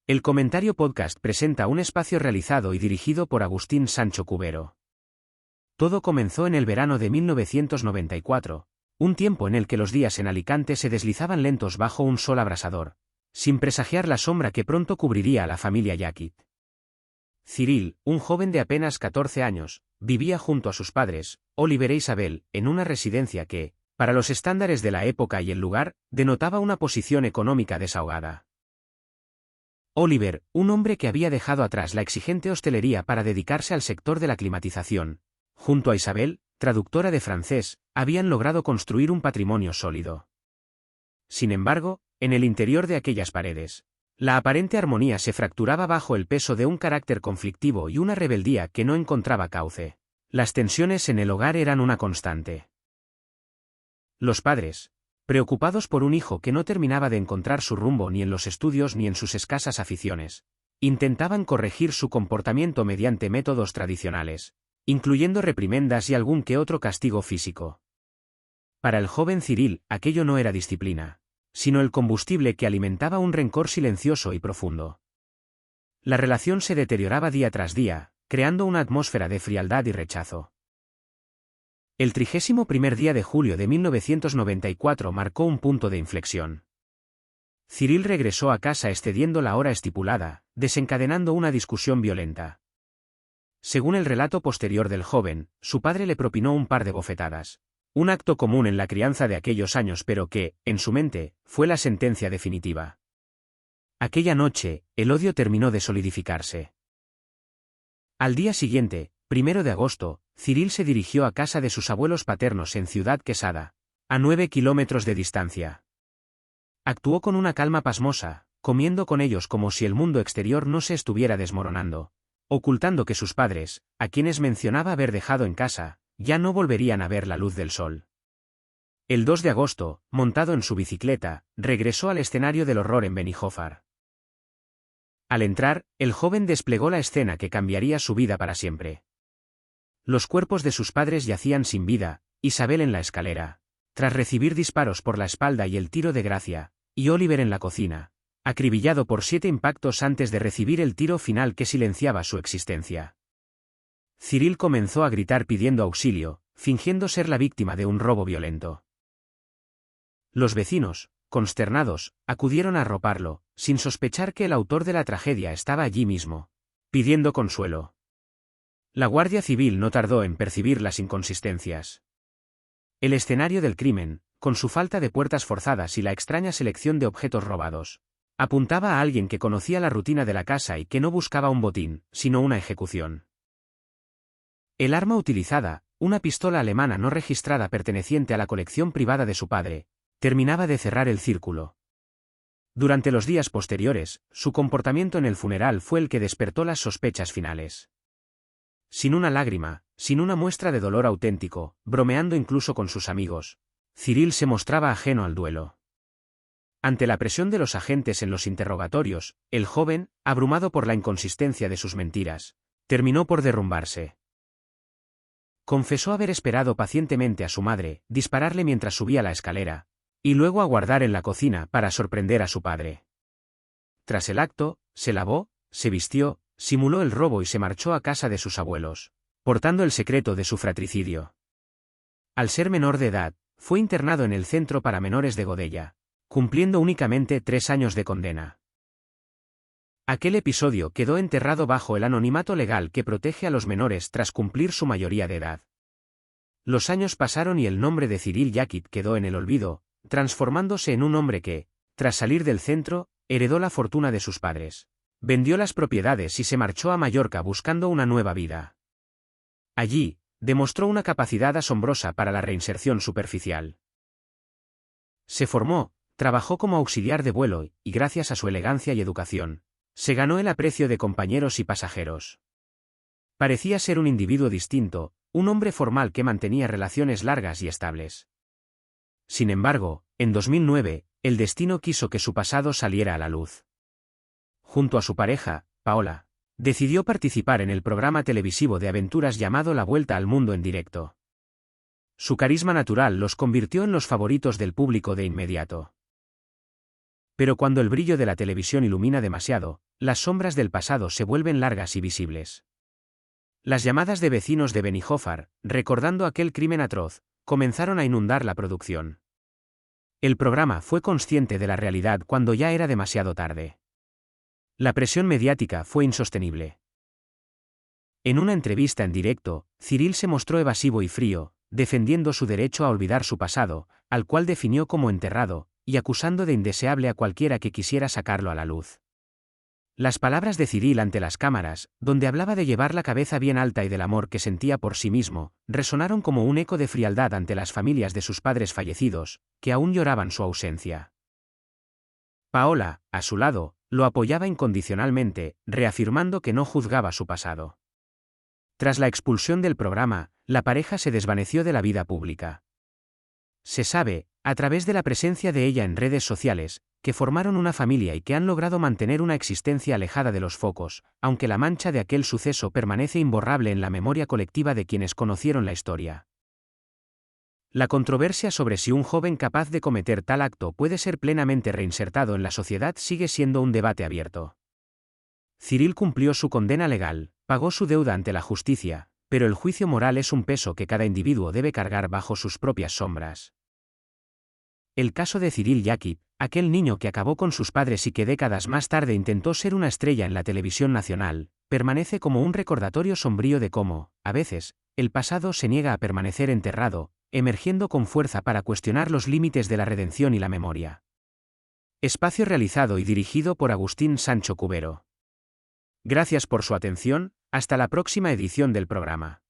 El Comentario Podcast presenta un espacio realizado y dirigido por Agustín Sancho Cubero. Todo comenzó en el verano de 1994, un tiempo en el que los días en Alicante se deslizaban lentos bajo un sol abrasador, sin presagiar la sombra que pronto cubriría a la familia Yaquit. Cyril, un joven de apenas 14 años, vivía junto a sus padres, Oliver e Isabel, en una residencia que, para los estándares de la época y el lugar, denotaba una posición económica desahogada. Oliver, un hombre que había dejado atrás la exigente hostelería para dedicarse al sector de la climatización, junto a Isabel, traductora de francés, habían logrado construir un patrimonio sólido. Sin embargo, en el interior de aquellas paredes, la aparente armonía se fracturaba bajo el peso de un carácter conflictivo y una rebeldía que no encontraba cauce. Las tensiones en el hogar eran una constante. Los padres, preocupados por un hijo que no terminaba de encontrar su rumbo ni en los estudios ni en sus escasas aficiones, intentaban corregir su comportamiento mediante métodos tradicionales, incluyendo reprimendas y algún que otro castigo físico. Para el joven Cyril, aquello no era disciplina, sino el combustible que alimentaba un rencor silencioso y profundo. La relación se deterioraba día tras día, creando una atmósfera de frialdad y rechazo. El 31 día de julio de 1994 marcó un punto de inflexión. Cyril regresó a casa excediendo la hora estipulada, desencadenando una discusión violenta. Según el relato posterior del joven, su padre le propinó un par de bofetadas, un acto común en la crianza de aquellos años pero que, en su mente, fue la sentencia definitiva. Aquella noche, el odio terminó de solidificarse. Al día siguiente, 1 de agosto, Cyril se dirigió a casa de sus abuelos paternos en Ciudad Quesada, a 9 kilómetros de distancia. Actuó con una calma pasmosa, comiendo con ellos como si el mundo exterior no se estuviera desmoronando, ocultando que sus padres, a quienes mencionaba haber dejado en casa, ya no volverían a ver la luz del sol. El 2 de agosto, montado en su bicicleta, regresó al escenario del horror en Benijòfar. Al entrar, el joven desplegó la escena que cambiaría su vida para siempre. Los cuerpos de sus padres yacían sin vida, Isabel en la escalera, tras recibir disparos por la espalda y el tiro de gracia, y Oliver en la cocina, acribillado por 7 impactos antes de recibir el tiro final que silenciaba su existencia. Cyril comenzó a gritar pidiendo auxilio, fingiendo ser la víctima de un robo violento. Los vecinos, consternados, acudieron a arroparlo, sin sospechar que el autor de la tragedia estaba allí mismo, pidiendo consuelo. La Guardia Civil no tardó en percibir las inconsistencias. El escenario del crimen, con su falta de puertas forzadas y la extraña selección de objetos robados, apuntaba a alguien que conocía la rutina de la casa y que no buscaba un botín, sino una ejecución. El arma utilizada, una pistola alemana no registrada perteneciente a la colección privada de su padre, terminaba de cerrar el círculo. Durante los días posteriores, su comportamiento en el funeral fue el que despertó las sospechas finales. Sin una lágrima, sin una muestra de dolor auténtico, bromeando incluso con sus amigos, Cyril se mostraba ajeno al duelo. Ante la presión de los agentes en los interrogatorios, el joven, abrumado por la inconsistencia de sus mentiras, terminó por derrumbarse. Confesó haber esperado pacientemente a su madre, dispararle mientras subía la escalera, y luego aguardar en la cocina para sorprender a su padre. Tras el acto, se lavó, se vistió, simuló el robo y se marchó a casa de sus abuelos, portando el secreto de su fratricidio. Al ser menor de edad, fue internado en el centro para menores de Godella, cumpliendo únicamente 3 años de condena. Aquel episodio quedó enterrado bajo el anonimato legal que protege a los menores tras cumplir su mayoría de edad. Los años pasaron y el nombre de Cyril Yaquit quedó en el olvido, transformándose en un hombre que, tras salir del centro, heredó la fortuna de sus padres, vendió las propiedades y se marchó a Mallorca buscando una nueva vida. Allí, demostró una capacidad asombrosa para la reinserción superficial. Se formó, trabajó como auxiliar de vuelo y, gracias a su elegancia y educación, se ganó el aprecio de compañeros y pasajeros. Parecía ser un individuo distinto, un hombre formal que mantenía relaciones largas y estables. Sin embargo, en 2009, el destino quiso que su pasado saliera a la luz. Junto a su pareja, Paola, decidió participar en el programa televisivo de aventuras llamado La Vuelta al Mundo en directo. Su carisma natural los convirtió en los favoritos del público de inmediato. Pero cuando el brillo de la televisión ilumina demasiado, las sombras del pasado se vuelven largas y visibles. Las llamadas de vecinos de Benijofar, recordando aquel crimen atroz, comenzaron a inundar la producción. El programa fue consciente de la realidad cuando ya era demasiado tarde. La presión mediática fue insostenible. En una entrevista en directo, Cyril se mostró evasivo y frío, defendiendo su derecho a olvidar su pasado, al cual definió como enterrado, y acusando de indeseable a cualquiera que quisiera sacarlo a la luz. Las palabras de Cyril ante las cámaras, donde hablaba de llevar la cabeza bien alta y del amor que sentía por sí mismo, resonaron como un eco de frialdad ante las familias de sus padres fallecidos, que aún lloraban su ausencia. Paola, a su lado, lo apoyaba incondicionalmente, reafirmando que no juzgaba su pasado. Tras la expulsión del programa, la pareja se desvaneció de la vida pública. Se sabe, a través de la presencia de ella en redes sociales, que formaron una familia y que han logrado mantener una existencia alejada de los focos, aunque la mancha de aquel suceso permanece imborrable en la memoria colectiva de quienes conocieron la historia. La controversia sobre si un joven capaz de cometer tal acto puede ser plenamente reinsertado en la sociedad sigue siendo un debate abierto. Cyril cumplió su condena legal, pagó su deuda ante la justicia, pero el juicio moral es un peso que cada individuo debe cargar bajo sus propias sombras. El caso de Cyril Yaqui, aquel niño que acabó con sus padres y que décadas más tarde intentó ser una estrella en la televisión nacional, permanece como un recordatorio sombrío de cómo, a veces, el pasado se niega a permanecer enterrado, emergiendo con fuerza para cuestionar los límites de la redención y la memoria. Espacio realizado y dirigido por Agustín Sancho Cubero. Gracias por su atención, hasta la próxima edición del programa.